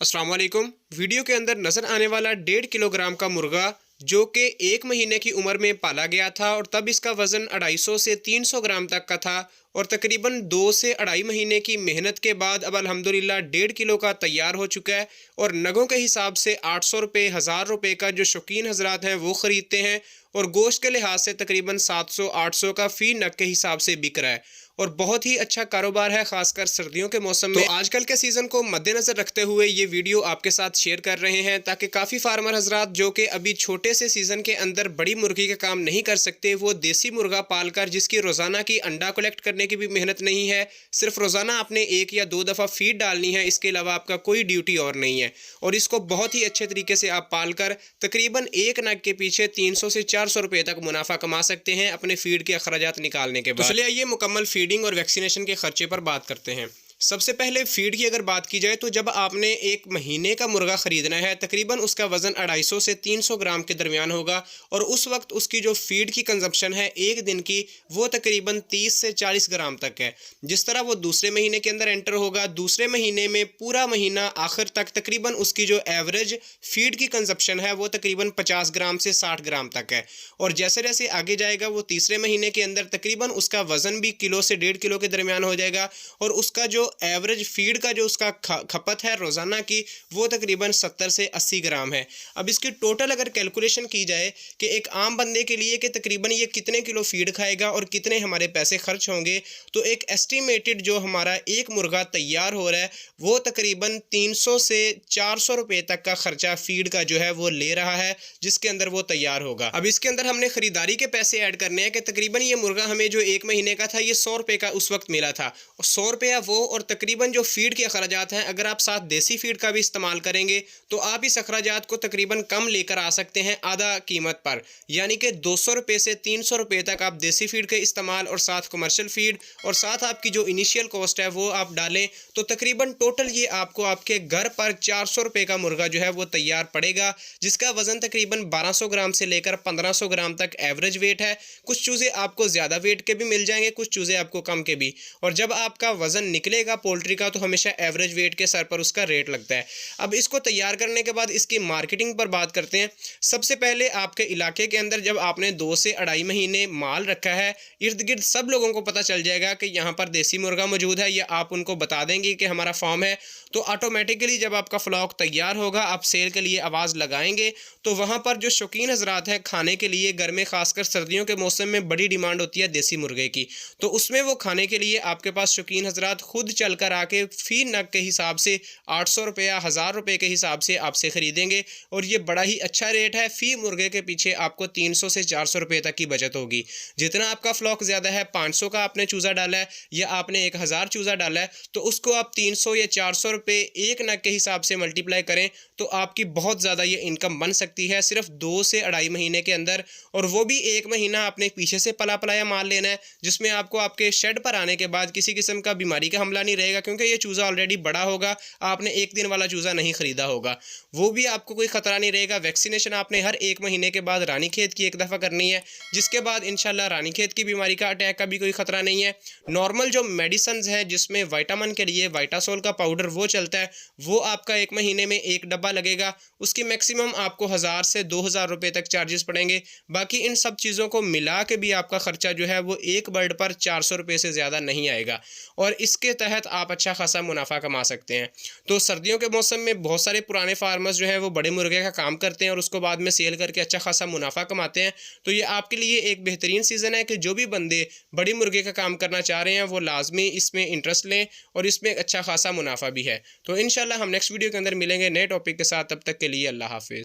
अस्सलाम वालेकुम। वीडियो के अंदर नजर आने वाला 1.5 किलोग्राम का मुर्गा जो कि 1 महीने की उम्र में पाला गया था और तब इसका वजन 250 से 300 ग्राम तक का था और तकरीबन 2 से 2.5 महीने की मेहनत के बाद अब अल्हम्दुलिल्लाह 1.5 किलो का तैयार हो चुका है। और नगों के हिसाब से 800 रुपये 1000 रुपये का जो शौकीन हजरात हैं वो ख़रीदते हैं और गोश्त के लिहाज से तकरीबन 700-800 का फ़ी नग के हिसाब से बिक रहा है और बहुत ही अच्छा कारोबार है, खासकर सर्दियों के मौसम में। तो आजकल के सीज़न को मद्देनज़र रखते हुए ये वीडियो आपके साथ शेयर कर रहे हैं ताकि काफ़ी फार्मर हजरात जो कि अभी छोटे से सीज़न के अंदर बड़ी मुर्गी का काम नहीं कर सकते, वो देसी मुर्गा पालकर जिसकी रोज़ाना की अंडा कलेक्ट करने की भी मेहनत नहीं है, सिर्फ रोज़ाना आपने 1 या 2 दफ़ा फीड डालनी है, इसके अलावा आपका कोई ड्यूटी और नहीं है। और इसको बहुत ही अच्छे तरीके से आप पालकर तकरीबन एक नग के पीछे 300 से 400 रुपये तक मुनाफा कमा सकते हैं अपने फीड के अखराजात निकालने के बाद। तो चलिए ये मुकम्मल फीडिंग और वैक्सीनेशन के खर्चे पर बात करते हैं। सबसे पहले फीड की अगर बात की जाए तो जब आपने 1 महीने का मुर्गा ख़रीदना है, तकरीबन उसका वज़न 250 से 300 ग्राम के दरमियान होगा और उस वक्त उसकी जो फीड की कंजप्शन है एक दिन की वो तकरीबन 30 से 40 ग्राम तक है। जिस तरह वो दूसरे महीने के अंदर एंटर होगा, दूसरे महीने में पूरा महीना आखिर तक तकरीबन उसकी जो एवरेज फीड की कंजप्शन है वो तकरीबन 50 ग्राम से 60 ग्राम तक है। और जैसे जैसे आगे जाएगा वो तीसरे महीने के अंदर तकरीबन उसका वज़न भी किलो से 1.5 किलो के दरमियान हो जाएगा और उसका जो एवरेज फीड का जो उसका खपत है रोज़ाना की वो तकरीबन 70 से 80 ग्राम है। अब इसकी टोटल अगर कैलकुलेशन की जाए कि एक आम बंदे के लिए कि तकरीबन ये कितने किलो फीड खाएगा और कितने हमारे पैसे खर्च होंगे, तो एक एस्टिमेटेड जो हमारा एक मुर्गा तैयार हो रहा है वो तकरीबन 300 से 400 रुपये तक का खर्चा फीड का जो है वो ले रहा है, जिसके अंदर वो तैयार होगा। अब इसके अंदर हमने ख़रीदारी के पैसे ऐड करने हैं कि तकरीबन ये मुर्गा हमें जो 1 महीने का था ये 100 रुपये का उस वक्त मिला था, 100 रुपया वो और तकरीबन जो फीड के अखराजात हैं, अगर आप साथ देसी फीड का भी इस्तेमाल करेंगे तो आप इस अखराजात को तकरीबन कम लेकर आ सकते हैं आधा कीमत पर, यानी कि 200 रुपये से 300 रुपये तक आप देसी फीड के इस्तेमाल और साथ कमर्शियल फीड और साथ आपकी जो इनिशियल कॉस्ट है वो आप डालें तो तकरीबन टोटल ये आपको आपके घर पर 400 रुपये का मुर्गा जो है वो तैयार पड़ेगा, जिसका वज़न तकरीबन 1200 ग्राम से लेकर 1500 ग्राम तक एवरेज वेट है। कुछ चूज़े आपको ज़्यादा वेट के भी मिल जाएंगे, कुछ चूज़े आपको कम के भी। और जब आपका वज़न निकलेगा पोल्ट्री का तो हमेशा एवरेज वेट के सर पर उसका रेट लगता है। अब इसको तैयार करने के बाद इसकी मार्केटिंग पर बात करते हैं। सबसे पहले आपके इलाके के अंदर जब आपने 2 से 2.5 महीने माल रखा है, इर्द गिर्द सब लोगों को पता चल जाएगा कि यहाँ पर देसी मुर्गा मौजूद है, या आप उनको बता देंगे कि हमारा फार्म है, तो ऑटोमेटिकली जब आपका फ्लॉक तैयार होगा आप सेल के लिए आवाज़ लगाएंगे तो वहाँ पर जो शौकीन हजरात हैं खाने के लिए, घर में खासकर सर्दियों के मौसम में बड़ी डिमांड होती है देसी मुर्गे की, तो उसमें वो खाने के लिए आपके पास शौकीन हजरात खुद चल कर आके फी नग के हिसाब से 800 रुपया 1000 रुपये के हिसाब से आपसे ख़रीदेंगे और ये बड़ा ही अच्छा रेट है। फ़ी मुर्गे के पीछे आपको 300 से 400 रुपये तक की बचत होगी। जितना आपका फ्लॉक ज़्यादा है, 500 का आपने चूज़ा डाला है या आपने 1000 चूज़ा डाला है, तो उसको आप 300 या 400 रुपये एक नग के हिसाब से मल्टीप्लाई करें तो आपकी बहुत ज़्यादा ये इनकम बन सकती है सिर्फ 2 से 2.5 महीने के अंदर। और वो भी 1 महीना आपने पीछे से पला पलाया माल लेना है, जिसमें आपको आपके शेड पर आने के बाद किसी किस्म का बीमारी का हमला नहीं रहेगा, क्योंकि ये चूज़ा ऑलरेडी बड़ा होगा, आपने एक दिन वाला चूज़ा नहीं ख़रीदा होगा, वो भी आपको कोई ख़तरा नहीं रहेगा। वैक्सीनेशन आपने हर 1 महीने के बाद रानीखेत की 1 दफ़ा करनी है, जिसके बाद इंशाल्लाह रानीखेत की बीमारी का अटैक का भी कोई ख़तरा नहीं है। नॉर्मल जो मेडिसिन है जिसमें विटामिन के लिए वाइटासोल का पाउडर वो चलता है, वो आपका 1 महीने में 1 डब्बा लगेगा, उसकी मैक्सिमम आपको 1000 से 2000 रुपये तक चार्जेस पड़ेंगे। बाकी इन सब चीज़ों को मिला के भी आपका ख़र्चा जो है वो एक बर्ड पर 400 रुपये से ज़्यादा नहीं आएगा और इसके तहत आप अच्छा खासा मुनाफा कमा सकते हैं। तो सर्दियों के मौसम में बहुत सारे पुराने फार्मर्स जो हैं वो बड़े मुर्गे का काम करते हैं और उसको बाद में सेल करके अच्छा खासा मुनाफा कमाते हैं। तो ये आपके लिए एक बेहतरीन सीज़न है कि जो भी बंदे बड़ी मुर्गे का काम करना चाह रहे हैं वो लाजमी इसमें इंटरेस्ट लें और इसमें अच्छा खासा मुनाफा भी है। तो इंशाल्लाह हम नेक्स्ट वीडियो के अंदर मिलेंगे नए टॉपिक के साथ, तब तक के लिए अल्लाह हाफिज़।